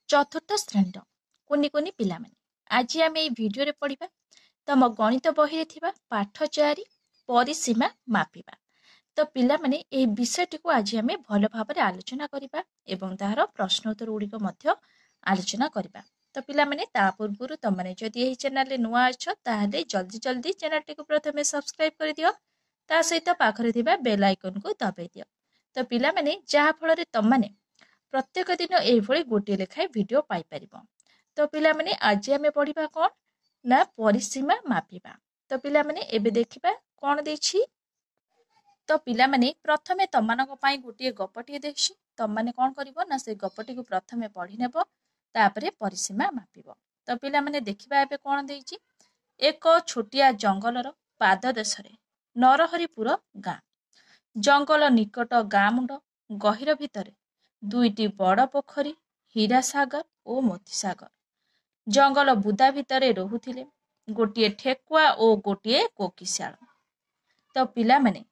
चतुर्थ श्रेणी कुनि कुनि पिला माने आज आम ये भिडियो रे पढ़िबा तम गणित बही रे पाठ 4 परिसीमा मापिबा। तो पिला माने ए विषयटी को आज आम भल भाव आलोचना करिबा एवं तार प्रश्न उत्तर गुड़िक मध्य आलोचना करिबा। तो पिला माने ता पूर्व तुम मैंने जदि यही चैनल नुआ अच्छ ताहले जल्दी जल्दी चैनल टी को प्रथमे सब्सक्राइब कर दियो, ता सहित पाखरे थिबा बेल आइकन को दबाई दियो। तो पिला माने जहा फल तुम माने प्रत्येक दिन एभली गोटे लेखाएं वीडियो पाई परिबो। तो पिला माने आज आमे पढ़िबा कोन ना परिसीमा मापिबा। तो पिला माने एबे देखिबा कोन देछि। तो पिला माने प्रथमे तमनक पई गोटे गपटी देछि, तम माने कोन करिवो ना से गपटी को प्रथमे पढ़ी नेबो तापरे परिसीमा मापिबो। तो पिला माने देखिबा एबे कोन देछि। एक छोटिया जंगलर पाद देशरे नरहरिपुर गाँ, जंगल निकट गाँ मुंड गहिर भितरे दुईटी बड़ पोखरी हीरासागर और मोतीसागर। जंगल बुदा भितरे रहुथिले गोटे ठेकुआ और गोटे कोकिशाल। तो पिला माने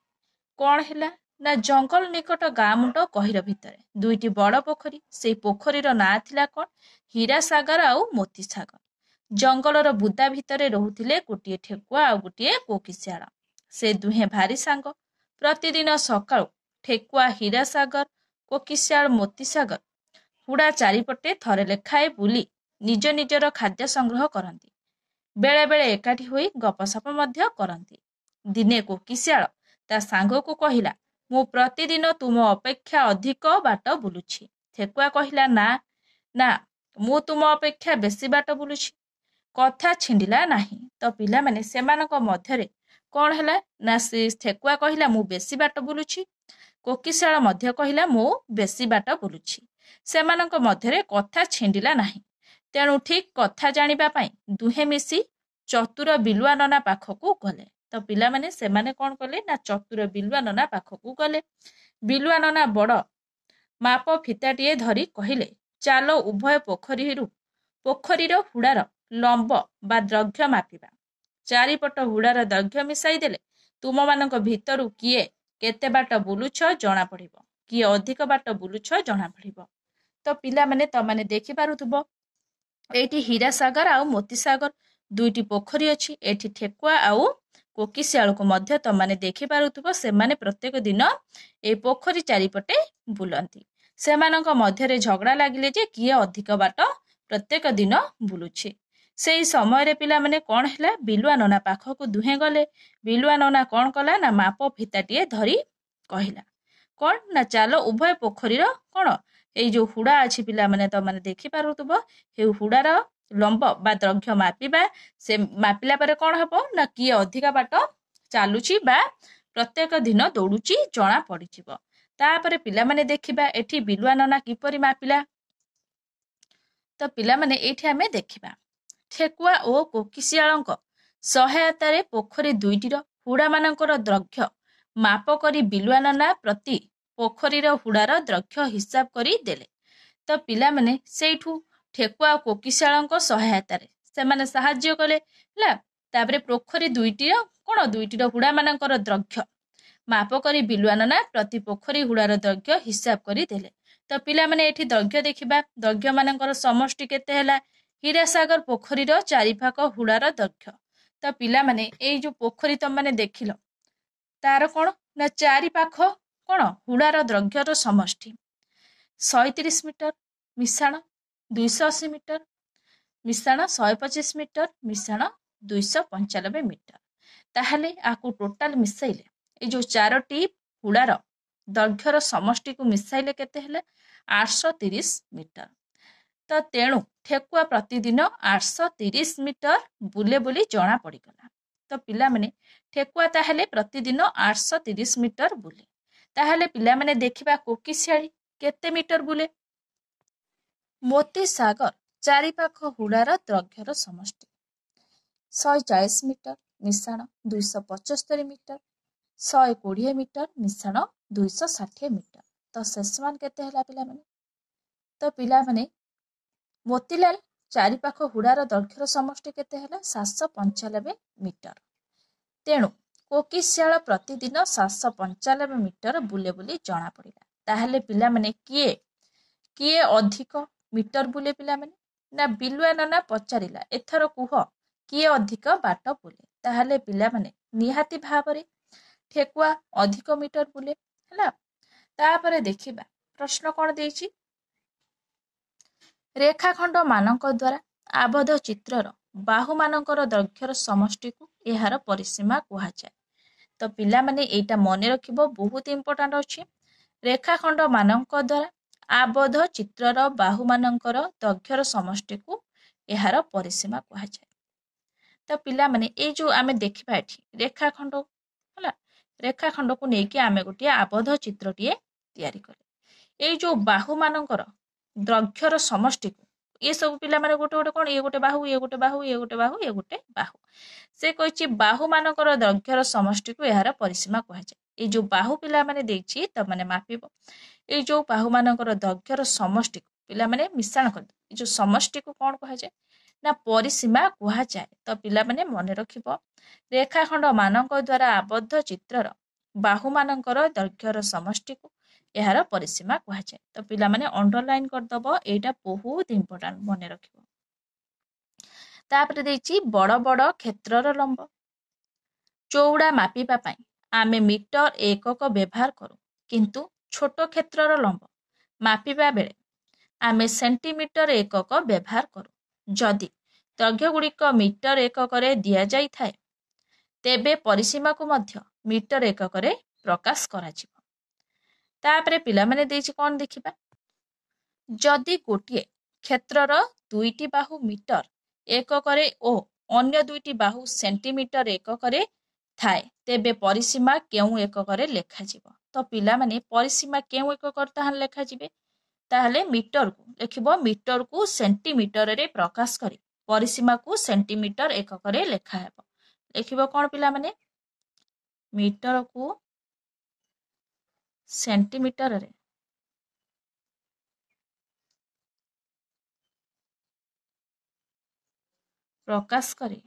कौन हैला ना जंगल निकट गाँ मुंड गहिर भितरे दुईटी बड़ पोखरी, से पोखरीर ना थिला कौन हीरासागर आउ मोतीसागर। जंगलर बुदा भितरे रहुथिले गोटे ठेकुआ और गोटे कोकिशाल। से दुहे भारी सांग। प्रतिदिन सकाळु ठेकुआ हीरासागर कोकिशाल मोतीसागर हुड़ा चारिपटे थरे लेखाए बुली निज निजर खाद्य संग्रह करती। बेले बेले एकाठी होई गपसप मध्य करती। दिने कोकिशाल ता सांग को कहिला, मु प्रतिदिन तुम अपेक्षा अधिक बाट बुलुछि। ठेकुआ कहिला, ना ना मु तुम अपेक्षा बेसी बाट बुलुछि। कथा छिंडिला नाही। तो पिला माने सेमानक मध्यरे कोन हैला ना से ठेकुआ कहिला मु बेसी बाट बुलुछि, कोकिशाल मध्य कहिला मु बेसी बाट बुलुछि। सेमानक मध्यरे कथा छिंडिला नाही। तेणु ठीक कथा जानिबा पई दुहे मिसी चतुर बिलुआ नना पाखकू गले। तो पिला माने सेमाने कोन कले ना चतुर बिलुआ नना पाखकू गले। बिलुआ नना बड़ माप फिताटिए धरी कहिले, चालो उभय पोखरीर हुड़ार लंब बा दैर्घ्य मापिबा। चारिपट हुड़ार दैर्घ्य मिसाई देले तुम मानक भितरु किए केते बाट बुलुछ जना पड़िबो, किए अधिक बाट बुलुछ जना पड़िबो। तो पिला माने त माने देखि पारुथबो एठी हीरासागर आउ मोतीसागर दुईटी पोखरी अछि। एठी ठेकुआ आउ कोकिशाल को मध्य त माने देखि पारुथबो से माने प्रत्येक दिन ए पोखरी चारिपटे बुलंती। सेमानक मध्यरे झगड़ा लागिले जे किए अधिक बाट प्रत्येक दिन बुलुछि। सेई समय रे पिला माने कोन हैला बिलुआ नना पाखकू दुहे गले। बिलुआ नना कोन कला ना माप फिताटिए धरी कहिला कोन ना चालो उभय पोखरीर कोन एई जो हुड़ा अछि पिला माने त माने देखि पारुथबो हे हुड़ार लंब बा दैर्घ्य मापिबा। से मापिला परे कोन हबो ना किए अधिका बाट चालुछि बा प्रत्येक दिन दौड़ुछि जना पड़िजिवो। तापरे पिला माने देखिबा एठी बिलुआ नना किपरि मापिला। तो पिला माने एठी हमें देखिबा ठेकुआ ओ कोकिशालंक सहायतारे पोखरी दुईटीर हुड़ा मानकर दैर्घ्य माप करी बिलुआ नना प्रति पोखरीर हुड़ार दैर्घ्य हिसाब करी देले। तो पिला माने सेठू ठेकुआ ओ कोकिशालंक सहायतारे सेमाने साहाय्य कले ला। तापरे पोखरी दुईटीर कोन दुईटीर हुड़ा मानकर दैर्घ्य माप करी बिलुआ नना प्रति पोखरी हुड़ार दैर्घ्य हिसाब करी देले। तो पिला माने एठी दैर्घ्य देखिबा। दैर्घ्य मानकर समष्टि केते हैला हीरासागर पोखरीर चारिपाख हुड़ार दैर्घ्य। तो पिला माने एई जो पोखरी तम माने देखिलो तार कोन ना चारिपाख कोन हुड़ार दैर्घ्यर समष्टि 130 मीटर मिश्रण 280 मीटर मिश्रण 125 मीटर मिश्रण 295 मीटर। ताहले आकु टोटाल मिसाइले ए जो चारोटी हुड़ार दैर्घ्यर समष्टि को मिसाइले केते हैला 830 मीटर। तो तेणु ठेकुआ प्रतिदिन 830 मीटर बुले बुली जना पड़गला। तो पिला माने ठेकुआ ताहले प्रतिदिन 830 मीटर बुले। ताहले पिला माने देखिबा कोकिशाली केते मीटर बुले। मोतीसागर चारिपाख हुड़ार दैर्घ्यर समष्टि 140 मीटर मिश्रण 275 मीटर 120 मीटर मिश्रण 260 मीटर। तो शेषमान केते हैला पिला माने। तो पिला माने मोतीलाल चारिपाख हुड़ार दैर्घ्यर समष्टि केते हैला 795 मीटर। तेणु कोकिशाल प्रतिदिन 795 मीटर बुले बुली जना पड़िला। ताहले पिला माने किए अधिक मीटर बुले पिलामाने ना बिलुआ नाना पचारिला एथर कुह किए अधिक बाट बुले ताहले पिलामाने निहाती भावरे ठेकुआ अधिक मीटर बुले हला। तापरे देखिबा प्रश्न कोन देछि रेखाखंड मानक द्वारा आबद्ध चित्रर बाहु मानकर दैर्घ्यर समष्टि को एहार परिसीमा कुहा जाय। तो पिला माने एटा मने रखिबो बहुत इंपोर्टेंट अछि। रेखाखंड मानक द्वारा आबद्ध चित्रर बाहु मानकर दैर्घ्यर समष्टि को एहार परिसीमा कुहा जाय। तो पिला माने ए जो आमे देखिबा एठी रेखाखंड हला रेखाखंड को नेकी आमे गोटे आबद्ध चित्रटिए तयारी कले ए जो बाहु मानकर दैर्घ्यर समष्टि को ये सब पिला माने गोटे गोटे कोन ये गोटे बाहु ये गोटे बाहु ये गोटे बाहु ये गोटे बाहु से कहिछि बाहु मानकर दैर्घ्यर समष्टि को एहार परिसीमा कुहा जाय। ए जो बाहु पिला माने देछि त माने मापिबो ए जो बाहु मानकर दैर्घ्यर समष्टि को पिला माने मिश्रण कर ए जो समष्टि को कोन कुहा जाय ना परिसीमा कुहा जाय। तो पिला माने मने रखिबो रेखाखंड मानक द्वारा आबद्ध चित्रर बाहु मानकर दैर्घ्यर समष्टि को एहार परिसीमा कुहा जाय। तो पिला माने अंडरलाइन कर दबो एटा बहुत इंपोर्टेंट मने रखिबो। तापर देछि बड़ बड़ क्षेत्रर लंब चौड़ा मापिबा पई आमे मीटर एकक व्यवहार करू किंतु छोट क्षेत्रर लंब मापिबा बेले आमे सेंटीमीटर एकक व्यवहार करू। जदि दैर्घ्य गुड़िक मीटर एकक रे दिया जाई थाए तेबे परिसीमा को मध्य मीटर एकक रे प्रकाश करा जिवो। तापरे पिला माने देछि कोन देखिबा जदि गोटिए क्षेत्रर दुईटी बाहु मीटर एकक रे ओ अन्य दुईटी बाहु सेंटीमीटर एकक रे थाए तेबे परिसीमा केउ एकक रे लेखा जिवो। तो पिला माने परिसीमा केउ एकक रे ताहां लेखा जिवे ताहले मीटर को लिखिबो मीटर को सेंटीमीटर रे प्रकाश करी परिसीमा को सेंटीमीटर एकक रे लेखा हेबो। लिखिबो कोन पिला माने मीटर को सेंटीमीटर रे प्रकाश करी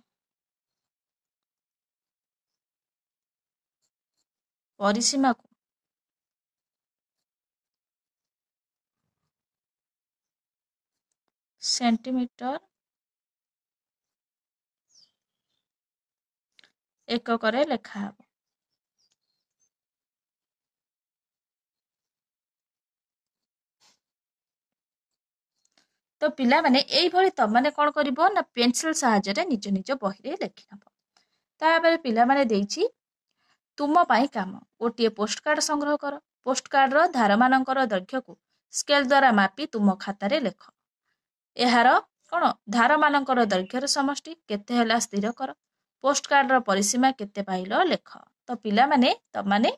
परिसीमा को सेंटीमीटर एकक रे लेखा हेबो। तो पिला माने एई भली त माने कोन करिवो ना पेंसिल सहायता रे निज निज बही रे लिखि नबो। ताबे पिला माने देछि तुम पाई काम गोटे पोस्ट कार्ड संग्रह कर पोस्ट कार्ड रो धार मानकर दैर्घ्य को स्केल द्वारा मापी तुम खाता रे लेख एहार कोन धार मानकर दैर्घ्यर समष्टि केते हैला स्थिर कर पोस्ट कार्ड रो परिसीमा केते पाइलो लेख। तो पिला माने त माने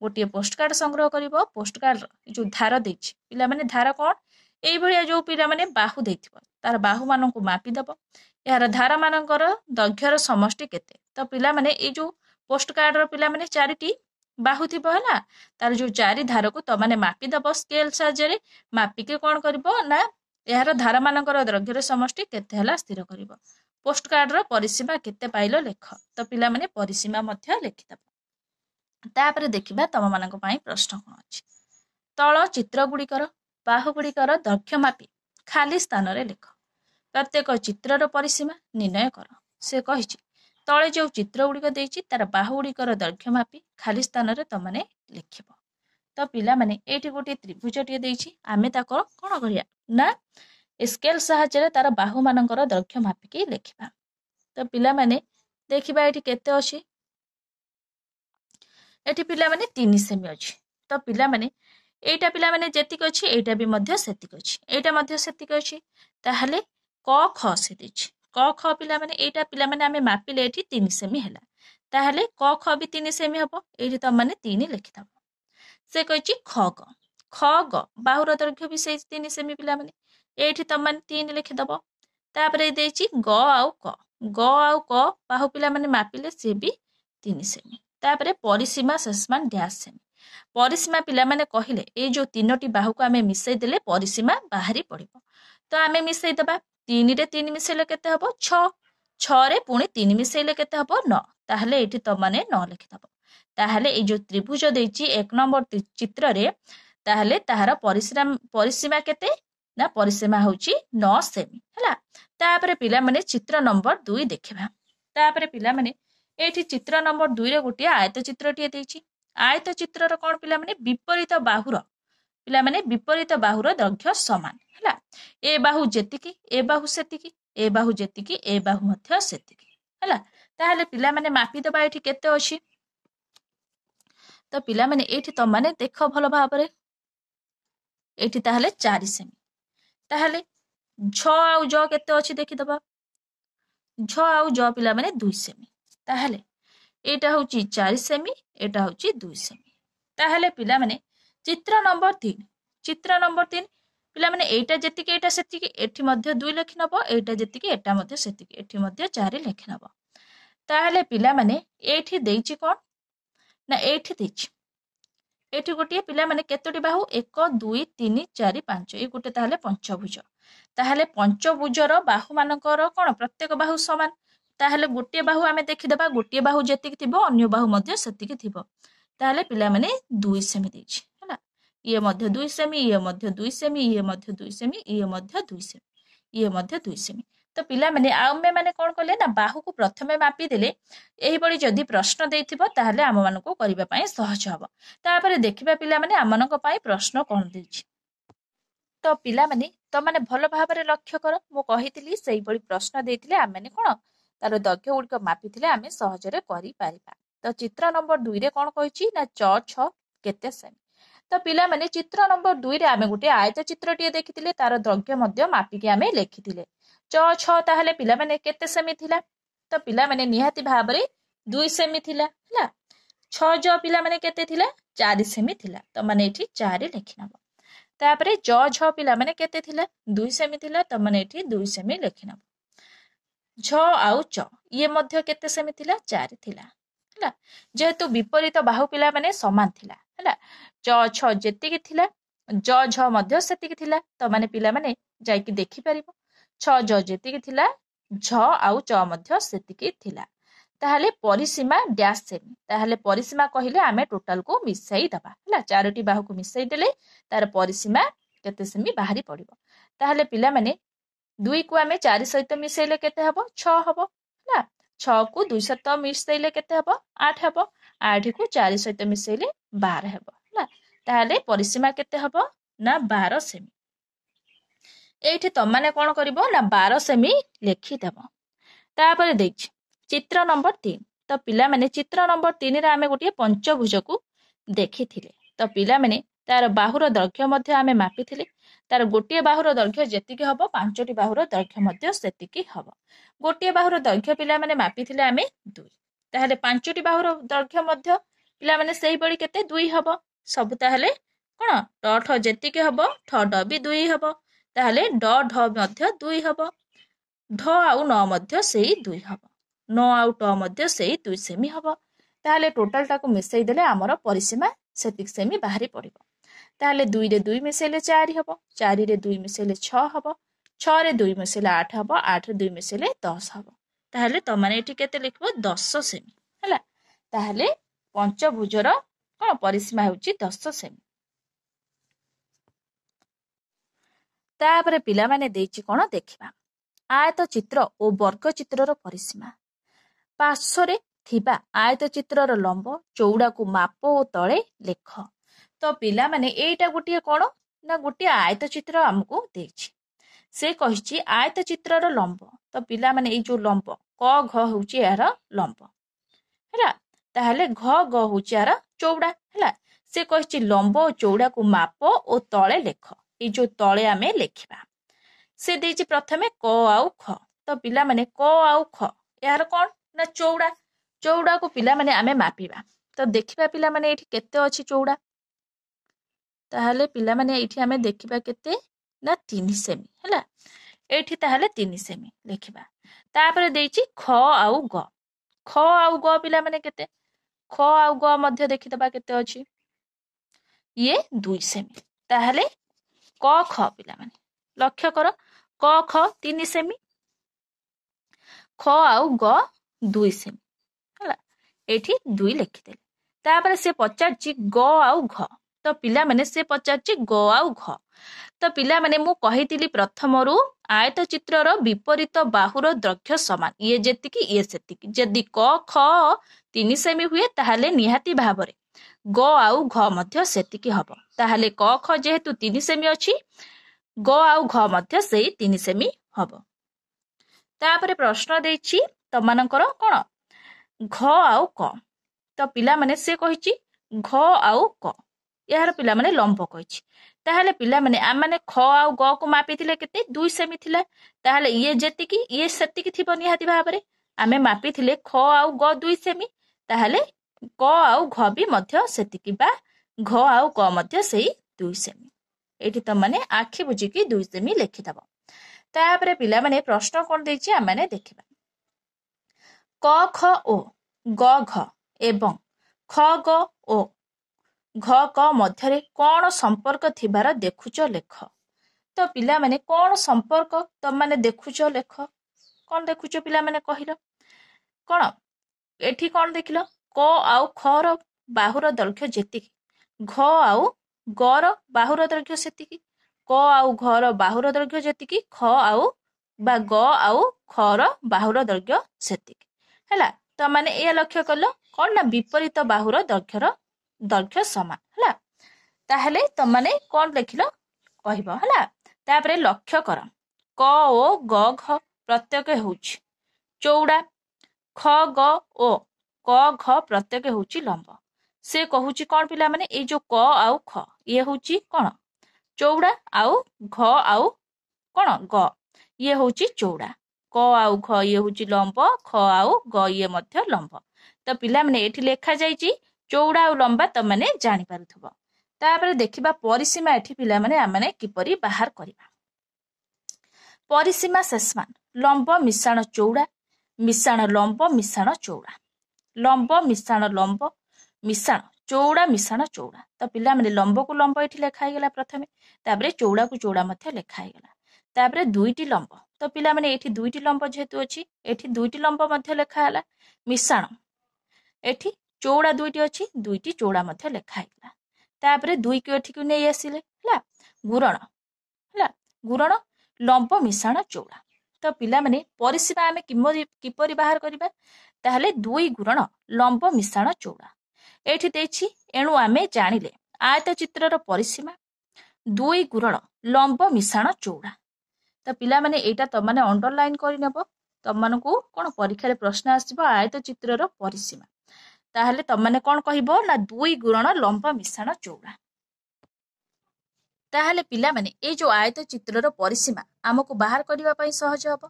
गोटे पोस्ट कार्ड संग्रह करिवो पोस्ट कार्ड जो धार देछि पिला माने धार कोन एई भलिया जो पिला माने बाहु देथिबो तार बाहु मानन को मापी दबो एहार धार मानकर दैर्घ्यर समष्टि केते। तो पिला माने ए जो पोस्ट कार्ड रो पिला माने चारिटी बाहु थिबो हला तार जो चारि धार को त माने मापी दबो स्केल साहाय्य रे मापी के कोन करिवो ना एहार धार मानकर दैर्घ्यर समष्टि केते हला स्थिर करिवो पोस्ट कार्ड रो परिसीमा केते पाइलो लेख। तो पिला माने परिसीमा मध्य लिखि दबो। तापरे देखिबा तम मानक पई प्रश्न कोन अछि तळ चित्र गुड़िकर बाहु गुड़िकर दैर्घ्य मापी खाली स्थान रे लेख प्रत्येक चित्रर परिसीमा निर्णय कर। से कहिछि तळे जो चित्र गुड़िक देछि तार बाहु गुड़िकर दैर्घ्य मापी खाली स्थान रे तमने लिखिबो। तो पिला माने एठी गोटे त्रिभुज टिए देछि आमे ताको कोन करिया ना स्केल सहायता रे तार बाहु मानकर दैर्घ्य मापी के लिखिबा। तो पिला माने देखिबा एठी केते अछि एठी पिला माने 3 सेमी अछि। तो पिला माने एटा पिला माने जेतिक अछि एटा भी मध्य सेतिक अछि एटा मध्य सेतिक अछि ताहले क ख से देछि क ख पिला माने एटा पिला माने आमे मापिले एठी 3 सेमी हैला ताहले क ख भी 3 सेमी हबो एठी त माने 3 लिखि दबो। से कहिछि ख ग बाहुर दैर्घ्य भी से 3 सेमी पिला माने एठी त माने 3 लिखि दबो। तापरे देछि ग आउ क बाहु पिला माने मापिले से भी 3 सेमी तापरे परिसीमा शेषमान डैश सेमी परिसीमा पिला माने कहिले ए जो तीनोटी बाहु को आमे मिसई देले परिसीमा बाहरी पड़िबो। तो आमे मिसई दबा 3 रे 3 मिसैले केते हबो 6 6 रे पुणी 3 मिसैले केते हबो 9 ताहले एठी त माने 9 लिखि दबो। ताहले ए जो त्रिभुज देछि 1 नंबर चित्र रे ताहले ताहार परिसीमा केते ना परिसीमा होची 9 सेमी हला। तापरे पिला माने चित्र नंबर 2 देखिबा। तापरे पिला माने एठी चित्र नंबर 2 रे गोटे आयत चित्रटिए देछि। आयत चित्रर कोन पिला माने विपरीत बाहुर पिला माने विपरीत बाहुर दैर्घ्य समान हला। ए बाहु जेतिकी ए बाहु सेतिकी ए बाहु जेतिकी ए बाहु मध्य सेतिकी हला। ताहले पिला माने मापी दबा एठी केते अछि। तो पिला माने एठी त माने देख भल भाबरे एठी ताहले 4 सेमी। ताहले झ आउ ज केते अछि देखि दबा। झ आउ ज पिला माने 2 सेमी। ताहले एटा होची 4 सेमी एटा होची 2 सेमी। ताहले पिला माने चित्र नंबर 3 पिला माने एटा जेतिकी एटा सेतिकी एठी मध्य 2 लेखि नबो एटा जेतिकी एटा मध्य सेतिकी एठी मध्य 4 लेखि नबो। ताहले पिला माने एठी देइची कोन ना एठी देइची एठी गोटे पिला माने केतोटी बाहु 1 2 3 4 5 ए गोटे ताहले पंचभुज। ताहले पंचभुजर बाहु मानकर कोन प्रत्येक बाहु समान। ताहले गोटे बाहु आमे देखि दबा गोटे बाहु जेतिकी थिबो अन्य बाहु मध्य सेतिकी थिबो। ताहले पिला माने 2 सेमी देइची हला। ये मध्य 2 सेमी ये मध्य 2 सेमी ये मध्य 2 सेमी ये मध्य 2 सेमी ये मध्य 2 सेमी। तो पिला माने आमे माने कोन कले ना बाहु को प्रथमे मापी देले एही बडी जदी प्रश्न देइथिबो ताहले आम मानको करिबा पई सहज हबो। तापरे देखिबा पिला माने आमनको पई प्रश्न कोन देइछि। तो पिला माने तो माने भल भाबरे लक्ष्य कर मु कहितली सेही बडी प्रश्न देइथिले आमे माने कोन तार दैर्घ्य उडक मापिथिले आमे सहजरे करि पारिबा। तो चित्र नंबर 2 रे कोन कहिछि ना च 6 केते सेमी। तो पिला माने चित्र नंबर 2 रे आमे गुटे आयत चित्रटिए देखिथिले तार दैर्घ्य मध्य मापिके आमे लेखिथिले। च 6 ताहले पिला माने केते सेमी थिला। तो पिला माने निहाती भाबरे 2 सेमी थिला हला। 6 ज पिला माने केते थिला 4 सेमी थिला। तो माने एठी 4 लेखि नबो। तापरे ज झ पिला माने केते थिला 2 सेमी थिला। तो माने एठी 2 सेमी लेखि नबो। झ आउ च ये मध्य केते सेमी थिला 4 थिला हला। जेहेतु विपरीत बाहु पिला माने समान थिला हला। च छ जेतिकी थिला ज झ मध्य सेतिकी थिला। तो माने पिला माने जाईकी देखि परिबो छ ज जेतिकी थिला झ आउ च मध्य सेतिकी थिला। ताहले परिसीमा डैश सेमी। ताहले परिसीमा कहिले आमे टोटल को मिसाई दबा हला। चारोटी बाहु को मिसाई देले तार परिसीमा केते सेमी बाहरी पड़िबो। ताहले पिला माने 2 को आमे 4 सहित मिसाइले केते हबो 6 हबो हला। 6 को 2 सहित मिसाइले केते हबो 8 हबो। 8 को 4 सहित मिसाइले 12 हबो हला। ताहले परिसीमा केते हबो ना 12 सेमी। एठी त माने कोन करिवो ना 12 सेमी लेखि देबो। तापरे देखि चित्र नंबर 3। तो पिला माने चित्र नंबर 3 रे आमे गोटे पंचभुज को देखिथिले। तो पिला माने तार बाहुर दैर्घ्य मध्य आमे मापिथिले। तार गोटे बाहुर दैर्घ्य जेतिकी हबो 5टी बाहुर दैर्घ्य मध्य सेतिकी हबो। गोटे बाहुर दैर्घ्य पिला माने मापिथिले आमे 2। ताहले 5टी बाहुर दैर्घ्य मध्य पिला माने सेही बडी केते 2 हबो। सब ताहले कोन ड ठ जेतिकी हबो ठ ड भी 2 हबो। ताहले ड ढ मध्य 2 हबो। ढ आउ न मध्य सेही 2 हबो। न आउ ट मध्य सेही 2 सेमी हबो। ताहले टोटल टाको मिसाई देले हमर परिसीमा सेतिक सेमी बाहरी पड़िबो। ताहले 2 रे 2 मिसाइले 4 हबो। 4 रे 2 मिसाइले 6 हबो। 6 रे 2 मिसाइले 8 हबो। 8 रे 2 मिसाइले 10 हबो। ताहले त माने एठी केते लिखबो 10 सेमी हला। ताहले पंचभुजर कोन परिसीमा होची 10 सेमी। तापरे पिला माने देइची कोन देखिबा। आयत चित्र ओ वर्ग चित्रर परिसीमा। पार्श्वरे थिबा आयत चित्रर लंब चौड़ा को माप ओ तळे लेख। तो पिला माने एटा गुटिए कोन ना गुटिए आयत चित्र हमकु देइछि। से कहिछि आयत चित्रर लंब। तो पिला माने ए जो लंब क घ होउछि यार लंब हैला। ताहले घ ग होउछि यार चौड़ा हैला। से कहिछि लंब ओ चौड़ा को माप ओ तळे लेख। ए जो तळे आमे लेखिबा। से देइछि प्रथमे क आउ ख। तो पिला माने क आउ ख यार कोन ना चौड़ा। चौड़ा को पिला माने आमे मापिबा। तो देखिबा पिला माने एठी केते अछि चौड़ा। ताहले पिला माने एठी आमे देखिबा केते ना 3 सेमी हैला। एठी ताहले 3 सेमी लेखिबा। तापरे देइछि ख आउ ग। ख आउ ग पिला माने केते ख आउ ग मध्य देखिदबा केते अछि ये 2 सेमी। ताहले क ख पिला माने लक्ष्य कर क ख 3 सेमी ख आउ ग 2 सेमी हला। एठी 2 लिखिदेले। तापरे से पचारछि ग आउ घ। तो पिला माने से पचारछि ग आउ घ। तो पिला माने मु कहितिली प्रथमरु आयत चित्रर विपरीत बाहुर दैर्घ्य समान ये जेतिकी ये सेतिकी जदि क ख 3 सेमी हुए ताहाले निहाती भाबरे ग आउ घ मध्य सेतिकी हबो ताहाले क ख जेहेतु 3 सेमी अछि ग आउ घ मध्य सेई 3 सेमी हबो। तापरे प्रश्न देछि तमानकर कोन घ आउ क तो पिला माने से कहिछि घ आउ क यार पिला माने लंब कहिछि ताहले पिला माने आ माने ख आउ ग को मापिथिले केते 2 सेमी थिला ताहले ये जेतिकी ये सेतिकी थिबो निहाती भाबरे आमे मापिथिले ख आउ ग 2 सेमी ताहले क आउ घ भी मध्य सेतिकी बा घ आउ क मध्य सेई 2 सेमी एठी त माने आखि बुझिकी 2 सेमी लिखि दबो। तापरे पिला माने प्रश्न कोन देछि आ माने देखिबा क ख ओ ग घ एवं ख ग ओ घ क मध्यरे कौन संपर्क थिबार देखुच लेख तो पिला माने कौन संपर्क तम माने देखुच लेख कौन देखुच पिला माने कहिलो कौन एठी कौन देखिलो क आउ ख र बाहुर दैर्घ्य जेतिकी घ आउ ग र बाहुर दैर्घ्य सेतिकी क आउ घ र बाहुर दैर्घ्य जेतिकी ख आउ बा ग आउ ख र बाहुर दैर्घ्य सेतिकी हैला तो माने ए लक्ष्य कलो कौन ना विपरीत बाहुर दैर्घ्य समान हैला ताहले तो माने कौन लिखिलो कहबो हैला। तापरे लक्ष्य कर क ओ ग घ प्रत्येक होउछि चौड़ा ख ग ओ क घ प्रत्येक होउछि लंब से कहूछि कौन पिला माने ए जो क आउ ख ये होउछि कौन चौड़ा आउ घ आउ कौन ग ये होउछि चौड़ा क आउ घ ये होउछि लंब ख आउ ग ये मध्य लंब तो पिला माने एठी लेखा जाईछि चौड़ा आउ लंबा तो माने जानि पारुथबो। तापरे देखिबा परिसीमा एठी पिला माने आ माने किपरि बाहर करिबा परिसीमा शेषमान लंब मिश्रण चौड़ा मिश्रण लंब मिश्रण चौड़ा लंब मिश्रण लंब मिश्रण चौड़ा मिश्रण चौड़ा तो पिला माने लंब को लंब एठी लेखा गेला प्रथमे तापरे चौड़ा को चौड़ा मध्य लेखा गेला तापरे दुईटी लंब तो पिला माने एठी दुईटी लंब जेहेतु अछि एठी दुईटी लंब मध्य लेखा हला मिश्रण एठी चौड़ा दुईटी अछि दुईटी चौड़ा मध्य लेखा गेला तापरे दुई को एठी को नै आसीले हला गुरण लंब मिश्रण चौड़ा तो पिला माने परिसीमा आमे किपरि बाहर करिबा ताहले दुई गुरण लंब मिश्रण चौड़ा एठी देछि एणु आमे जानिले आयत चित्रर परिसीमा दुई गुरण लंब मिश्रण चौड़ा तो पिला माने एटा तो माने अंडरलाइन करि नेबो तमनकु कोन परीक्षा रे प्रश्न आसीबो आयत चित्रर परिसीमा ताहले तमने कोन कहिबो ना दुई गुरण लंब मिश्रण चौड़ा ताहले पिला माने ए जो आयत चित्रर परिसीमा हमकु बाहर करिबा पई सहज हबो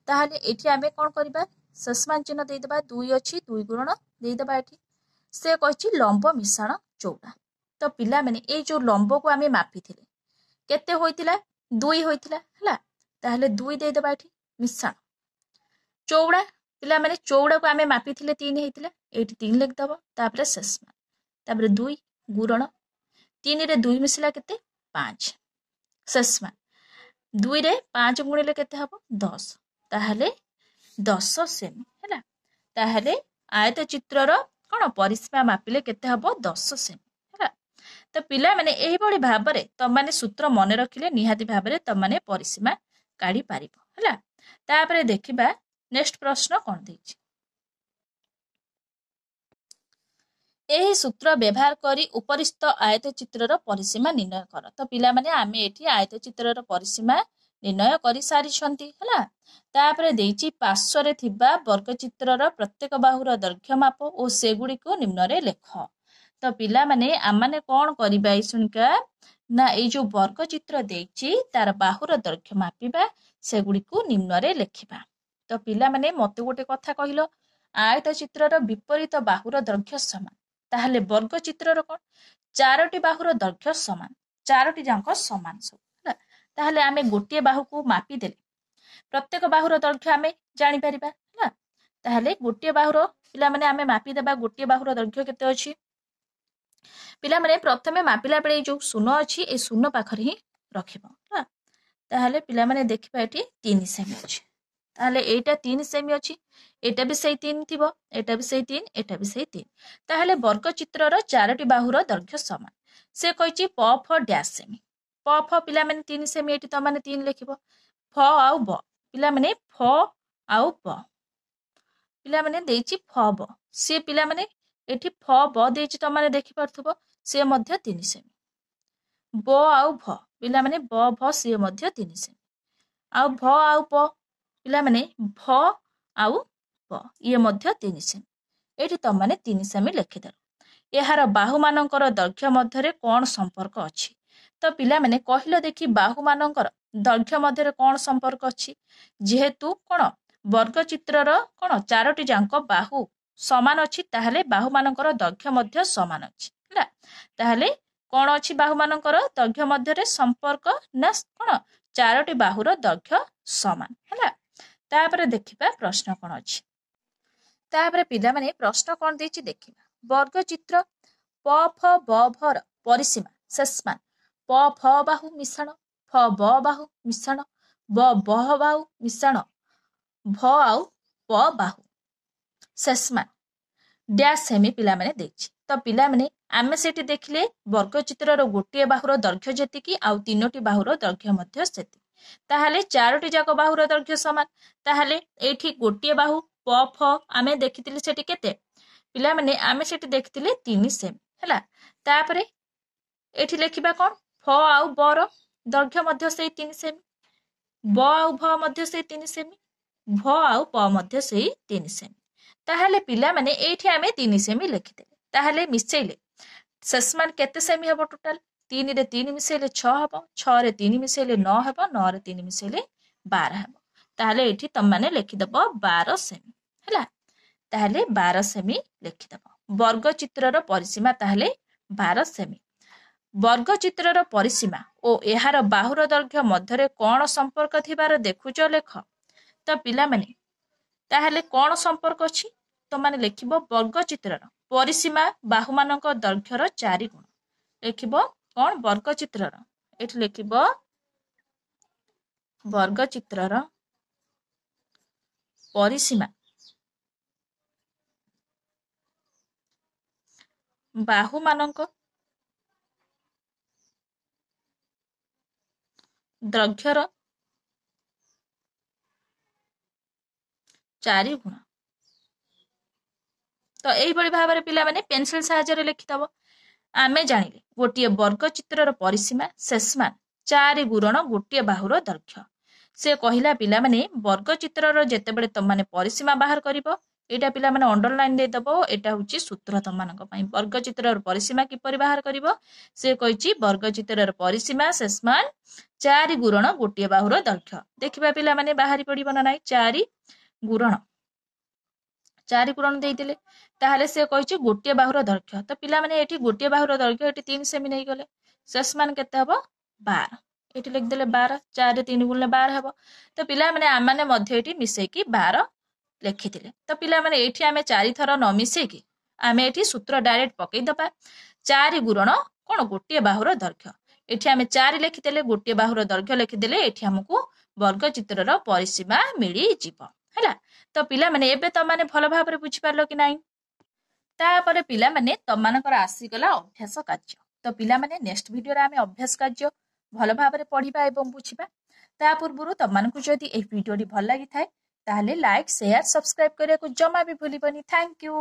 ताहले एठी आमे कोन करिबा ससमान चिन्ह देई देबा दुई अछि दुई गुरण देई देबा एठी से कहछि लंब मिश्रण चौड़ा तो पिला माने ए जो लंब को आमे मापिथिले केते होइतिला दुई होइतिला हला ताहले दुई देई देबा एठी मिश्रण चौड़ा पिला माने चौड़ा को आमे मापिथिले 3 हेतिला एठी 3 लिख दबो तापरे ससमान तापरे दुई गुरण 3 रे 2 मिसिला केते 5 ससमान 2 रे 5 गुणिले केते हबो 10 ताहले 10 सेमी हैला ताहले आयत चित्रर कोन परिसीमा मापिले केते हबो 10 सेमी हैला तो पिला माने एही बडी भाबरे त माने सूत्र मने रखिले निहाती भाबरे त माने परिसीमा काढी पारिबो हैला। तापरे देखिबा नेक्स्ट प्रश्न कोन देछि एही सूत्र व्यवहार करी उपरिस्थ आयत चित्रर परिसीमा निर्णय कर तो पिला माने आमे एठी आयत चित्रर परिसीमा निर्णय करी सारी छंती हला तापरे देछि पार्श्व रे थिबा वर्ग चित्रर प्रत्येक बाहुर दैर्घ्य माप ओ सेगुडी को निम्न रे लेख तो पिला माने आमाने कोन करिबा ई सुनका ना ए जो वर्ग चित्र देछि तार बाहुर दैर्घ्य मापिबा सेगुडी को निम्न रे लेखिबा तो पिला माने मते गोटे कथा कहिलो आयत चित्रर विपरीत बाहुर दैर्घ्य समान ताहले वर्ग चित्रर कोन चारोटी बाहुर दैर्घ्य समान चारोटी जांक समान सब हला ताहले आमे गोटे बाहु को मापी देले प्रत्येक बाहुर दैर्घ्य आमे जानि परिबा हला ताहले गोटे बाहुर पिला माने आमे मापी देबा गोटे बाहुर दैर्घ्य केते अछि पिला माने प्रथमे मापिला बेले जो शून्य अछि ए शून्य पाखरे ही रखिबो हला ताहले पिला माने देखिबा एठी 3 सेमी अछि ताहले एटा 3 सेमी अछि एटा भी सही 3 थिबो एटा भी सही 3 एटा भी सही 3 ताहले वर्ग चित्रर चारोटी बाहुर दैर्घ्य समान से कहिछि प फ डैश सेमी प फ पिला माने 3 सेमी एठी त माने 3 लिखिबो फ आउ ब पिला माने फ आउ ब पिला माने देइची फ ब से पिला माने एठी फ ब देइची त माने देखि परथबो से मध्य 3 सेमी ब आउ भ पिला माने ब भ से मध्य 3 सेमी आउ भ आउ प पिला माने भ आउ प ये मध्य 3 सेमी एठी त माने 3 सेमी लिखिदेल एहार बाहु मानकर दैर्घ्य मध्य कौन संपर्क अछि तो पिला माने कहिलो देखि बाहु मानकर दैर्घ्य मध्य कौन संपर्क अछि जेहेतु कोन वर्ग चित्रर कोन चारोटी जांक बाहु समान अछि ताहले बाहु मानकर दैर्घ्य मध्य समान अछि हला ताहले कौन अछि बाहु मानकर दैर्घ्य मध्य संपर्क ना कोन चारोटी बाहुर दैर्घ्य समान हला तापर देखिबा प्रश्न कोन अछि तापर पिला माने प्रश्न कोन देछि देखिबा वर्ग चित्र प फ ब भर परिसीमा शेषमान प फ बाहु मिश्रण फ ब बाहु मिश्रण ब बह बाहु मिश्रण भ आउ प बाहु शेषमान डैश सेमी पिला माने देछि तो पिला माने आमे सेठी देखिले वर्ग चित्रर गोटिए बाहुर दैर्घ्य जेतिकी आउ तीनोटी बाहुर दैर्घ्य मध्य सेति ताहाले चारोटी जाक बाहुर दैर्घ्य समान ताहाले एठी गोटिए बाहु प फ आमे देखितिले सेठी केते पिला माने आमे सेठी देखितिले 3 सेमी हला तापरे एठी लेखिबा कोन फ आउ ब र दैर्घ्य मध्य सेई 3 सेमी ब आउ भ मध्य सेई 3 सेमी भ आउ प मध्य सेई 3 सेमी ताहाले पिला माने एठी आमे 3 सेमी लिखिदेले ताहाले मिसेइले शेषमान केते सेमी हबो टोटल 3 रे 3 मिसेइले 6 हबो 6 रे 3 मिसेइले 9 हबो 9 रे 3 मिसेइले 12 हबो ताहाले एठी तम माने लिखिदबो 12 सेमी हला ताहले 12 सेमी लिखिदबो वर्ग चित्रर परिसीमा ताहले 12 सेमी वर्ग चित्रर परिसीमा ओ एहार बाहुर दैर्घ्य मध्य कौन संपर्क थिबार देखुच लेख तो पिला माने ताहले कौन संपर्क अछि तो माने लिखिबो वर्ग चित्रर परिसीमा बाहु मानक दैर्घ्यर 4 गुण लिखिबो कौन वर्ग चित्रर एठी लिखिबो वर्ग चित्रर परिसीमा बाहु मानक दैर्घ्यर 4 गुण तो एही बड़ी भाव में पिला माने पेंसिल सहायता लिखिदबो आमे जानिले गोटिए वर्ग चित्रर परिसीमा शेषमान 4 गुणन गोटिए बाहुर दैर्घ्य से कहिला पिला माने वर्ग चित्रर जेतेबेले तम माने परिसीमा बाहर करिवो एटा पिला माने अंडरलाइन दे दबो एटा होची सूत्र तम मानक पई वर्ग चित्रर परिसीमा किपरि बाहर करिवो से कहिची वर्ग चित्रर परिसीमा शेषमान 4 गुणन गोटिए बाहुर दैर्घ्य देखिबा पिला माने बाहरी पडिबो ना नाही 4 गुणन देइतिले ताहले से कहिची गोटिए बाहुर दैर्घ्य तो पिला माने एठी गोटिए बाहुर दैर्घ्य एठी 3 सेमी नै गले शेषमान केते हबो 12 एठी लिख देले 12 4 रे 3 गुणले 12 हबो तो पिला माने आमाने मध्य एठी मिसै की 12 लिखिथिले तो पिला माने एठी आमे 4 थर न मिसै की आमे एठी सूत्र डायरेक्ट पकई दबा 4 गुणन कोन गोटिए बाहुर दैर्घ्य एठी आमे 4 लिखिदेले गोटिए बाहुर दैर्घ्य लिखिदेले एठी हमकु वर्ग चित्रर परिसीमा मिली जिवो हला तो पिला माने एबे त माने भलो भाबरे बुझि पारलो कि नाही तापरे पिला माने तमानकर आसी गला अभ्यास कार्य तो पिला माने नेक्स्ट वीडियो रे आमे अभ्यास कार्य भलो भाबरे पढिबा एवं बुझिबा ता पूर्वरु तमानकु जदि ए वीडियो डी भल लागि थाए ताहले लाइक शेयर सब्सक्राइब करिया को जमा भी भूलिबनी थैंक यू।